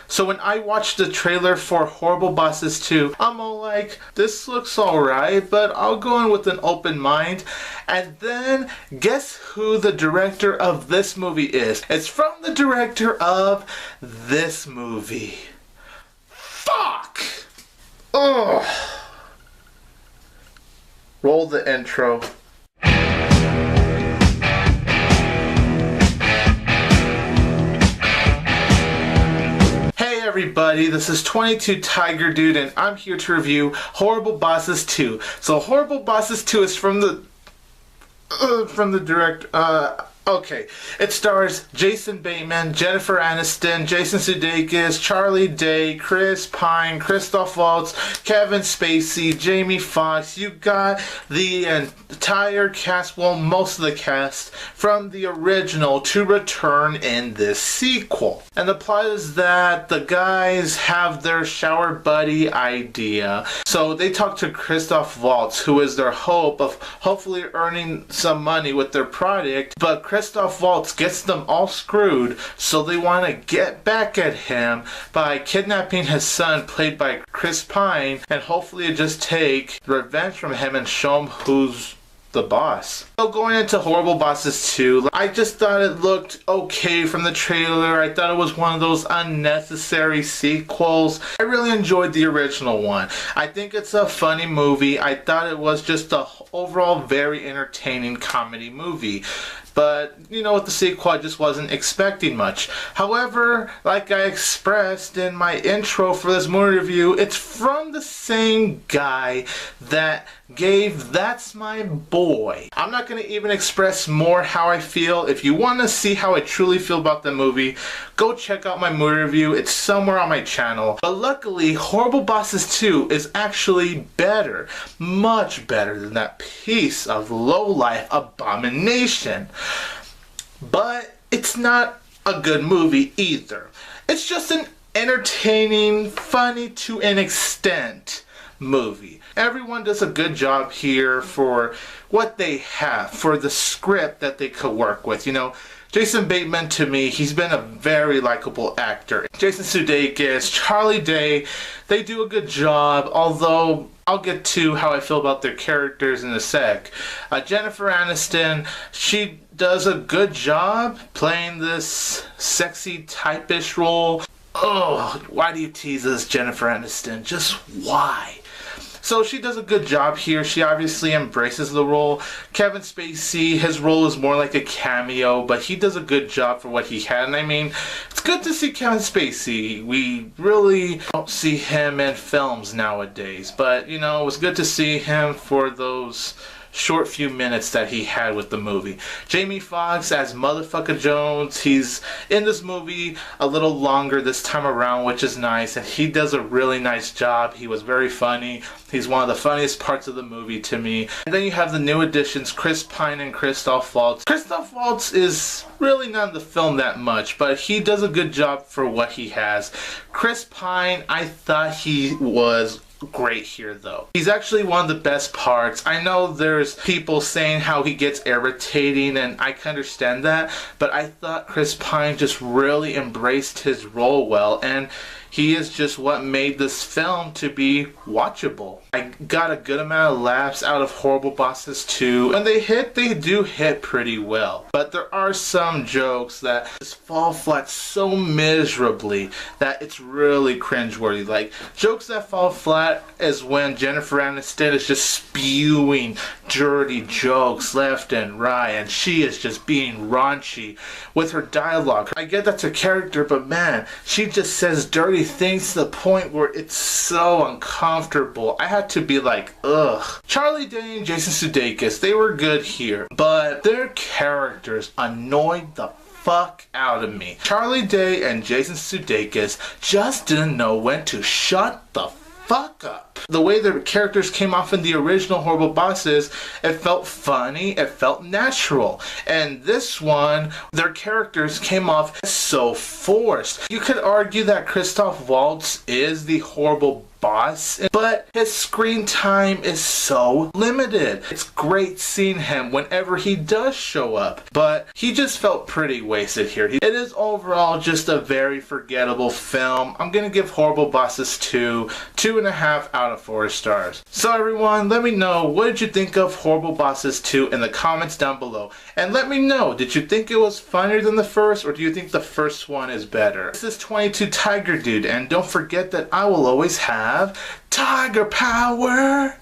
So when I watched the trailer for Horrible Bosses 2, I'm all like, this looks alright, but I'll go in with an open mind. And then, guess who the director of this movie is? It's from the director of this movie. Fuck! Ugh. Roll the intro. Everybody, this is 22 Tiger Dude, and I'm here to review Horrible Bosses 2. So Horrible Bosses 2 is from the director. Okay, it stars Jason Bateman, Jennifer Aniston, Jason Sudeikis, Charlie Day, Chris Pine, Christoph Waltz, Kevin Spacey, Jamie Foxx. You got the entire cast, well, most of the cast from the original to return in this sequel. And the plot is that the guys have their shower buddy idea. So they talk to Christoph Waltz, who is their hope of hopefully earning some money with their product, but Christoph Waltz gets them all screwed, so they want to get back at him by kidnapping his son, played by Chris Pine, and hopefully just take revenge from him and show him who's the boss. So going into Horrible Bosses 2, I just thought it looked okay from the trailer. I thought it was one of those unnecessary sequels. I really enjoyed the original one. I think it's a funny movie. I thought it was just a overall very entertaining comedy movie. But, you know, with the sequel, I just wasn't expecting much. However, like I expressed in my intro for this movie review, it's from the same guy that gave That's My Boy. I'm not going to even express more how I feel. If you want to see how I truly feel about the movie, go check out my movie review. It's somewhere on my channel. But luckily, Horrible Bosses 2 is actually better. Much better than that piece of lowlife abomination. But it's not a good movie either. It's just an entertaining, funny to an extent movie. Everyone does a good job here for what they have, for the script that they could work with. You know, Jason Bateman, to me, he's been a very likable actor. Jason Sudeikis, Charlie Day, they do a good job, although I'll get to how I feel about their characters in a sec. Jennifer Aniston, she does a good job playing this sexy type-ish role. Oh, why do you tease us, Jennifer Aniston? Just why? So she does a good job here. She obviously embraces the role. Kevin Spacey, his role is more like a cameo, but he does a good job for what he had. And I mean, it's good to see Kevin Spacey. We really don't see him in films nowadays, but you know, it was good to see him for those short few minutes that he had with the movie. Jamie Foxx as Motherfucker Jones, he's in this movie a little longer this time around, which is nice, and he does a really nice job. He was very funny. He's one of the funniest parts of the movie to me. And then you have the new additions, Chris Pine and Christoph Waltz. Christoph Waltz is really not in the film that much, but he does a good job for what he has. Chris Pine, I thought he was great here though. He's actually one of the best parts. I know there's people saying how he gets irritating, and I can understand that, but I thought Chris Pine just really embraced his role well, and he is just what made this film to be watchable. I got a good amount of laughs out of Horrible Bosses 2. When they hit, they do hit pretty well. But there are some jokes that just fall flat so miserably that it's really cringeworthy. Like, jokes that fall flat is when Jennifer Aniston is just spewing dirty jokes left and right, and she is just being raunchy with her dialogue. I get that's her character, but man, she just says dirty things to the point where it's so uncomfortable. I had to be like, ugh. Charlie Day and Jason Sudeikis, they were good here, but their characters annoyed the fuck out of me. Charlie Day and Jason Sudeikis just didn't know when to shut the fuck up. The way their characters came off in the original Horrible Bosses, it felt funny, it felt natural. And this one, their characters came off so forced. You could argue that Christoph Waltz is the horrible boss, but his screen time is so limited. It's great seeing him whenever he does show up, but he just felt pretty wasted here. It is overall just a very forgettable film. I'm gonna give Horrible Bosses 2 2.5 out of 4 stars. So everyone, let me know, what did you think of Horrible Bosses 2 in the comments down below? And let me know, did you think it was funnier than the first, or do you think the first one is better? This is 22 Tiger Dude, and don't forget that I will always have Tiger Power!